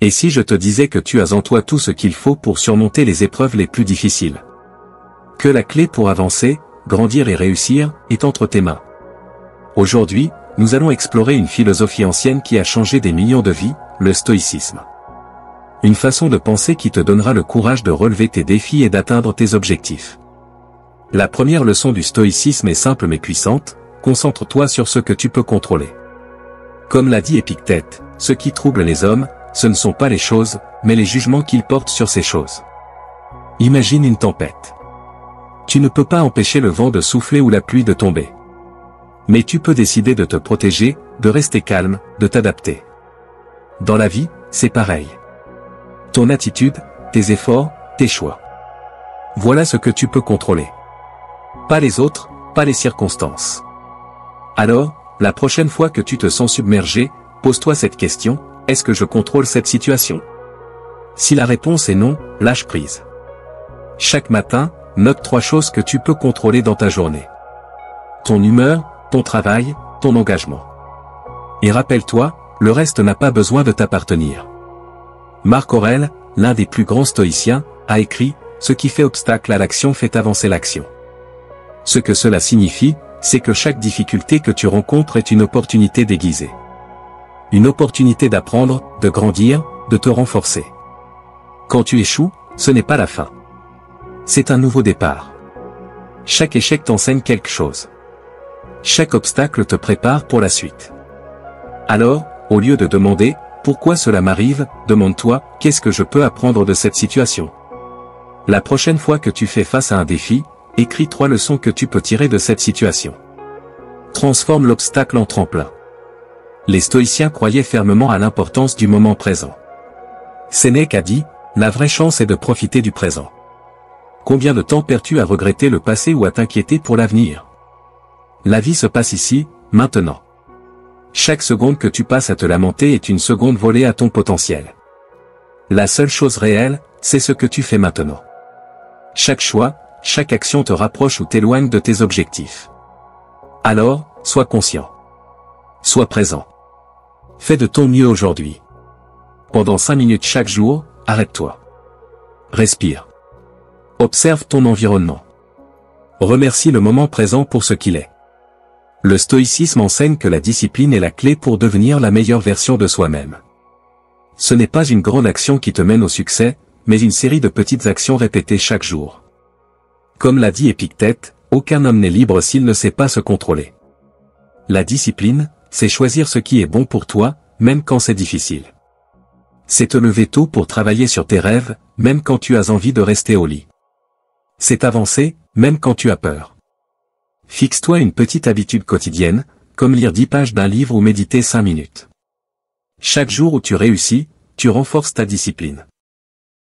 Et si je te disais que tu as en toi tout ce qu'il faut pour surmonter les épreuves les plus difficiles? Que la clé pour avancer, grandir et réussir, est entre tes mains. Aujourd'hui, nous allons explorer une philosophie ancienne qui a changé des millions de vies, le stoïcisme. Une façon de penser qui te donnera le courage de relever tes défis et d'atteindre tes objectifs. La première leçon du stoïcisme est simple mais puissante, concentre-toi sur ce que tu peux contrôler. Comme l'a dit Épictète, ce qui trouble les hommes, ce ne sont pas les choses, mais les jugements qu'ils portent sur ces choses. Imagine une tempête. Tu ne peux pas empêcher le vent de souffler ou la pluie de tomber. Mais tu peux décider de te protéger, de rester calme, de t'adapter. Dans la vie, c'est pareil. Ton attitude, tes efforts, tes choix. Voilà ce que tu peux contrôler. Pas les autres, pas les circonstances. Alors, la prochaine fois que tu te sens submergé, pose-toi cette question, est-ce que je contrôle cette situation? Si la réponse est non, lâche prise. Chaque matin, note 3 choses que tu peux contrôler dans ta journée. Ton humeur, ton travail, ton engagement. Et rappelle-toi, le reste n'a pas besoin de t'appartenir. Marc Aurèle, l'un des plus grands stoïciens, a écrit « Ce qui fait obstacle à l'action fait avancer l'action ». Ce que cela signifie, c'est que chaque difficulté que tu rencontres est une opportunité déguisée. Une opportunité d'apprendre, de grandir, de te renforcer. Quand tu échoues, ce n'est pas la fin. C'est un nouveau départ. Chaque échec t'enseigne quelque chose. Chaque obstacle te prépare pour la suite. Alors, au lieu de demander « Pourquoi cela m'arrive ?», demande-toi « Qu'est-ce que je peux apprendre de cette situation ?» La prochaine fois que tu fais face à un défi, écris 3 leçons que tu peux tirer de cette situation. Transforme l'obstacle en tremplin. Les stoïciens croyaient fermement à l'importance du moment présent. Sénèque a dit « La vraie chance est de profiter du présent ». Combien de temps perds-tu à regretter le passé ou à t'inquiéter pour l'avenir? La vie se passe ici, maintenant. Chaque seconde que tu passes à te lamenter est une seconde volée à ton potentiel. La seule chose réelle, c'est ce que tu fais maintenant. Chaque choix, chaque action te rapproche ou t'éloigne de tes objectifs. Alors, sois conscient. Sois présent. Fais de ton mieux aujourd'hui. Pendant 5 minutes chaque jour, arrête-toi. Respire. Observe ton environnement. Remercie le moment présent pour ce qu'il est. Le stoïcisme enseigne que la discipline est la clé pour devenir la meilleure version de soi-même. Ce n'est pas une grande action qui te mène au succès, mais une série de petites actions répétées chaque jour. Comme l'a dit Épictète, aucun homme n'est libre s'il ne sait pas se contrôler. La discipline, c'est choisir ce qui est bon pour toi, même quand c'est difficile. C'est te lever tôt pour travailler sur tes rêves, même quand tu as envie de rester au lit. C'est avancer, même quand tu as peur. Fixe-toi une petite habitude quotidienne, comme lire 10 pages d'un livre ou méditer 5 minutes. Chaque jour où tu réussis, tu renforces ta discipline.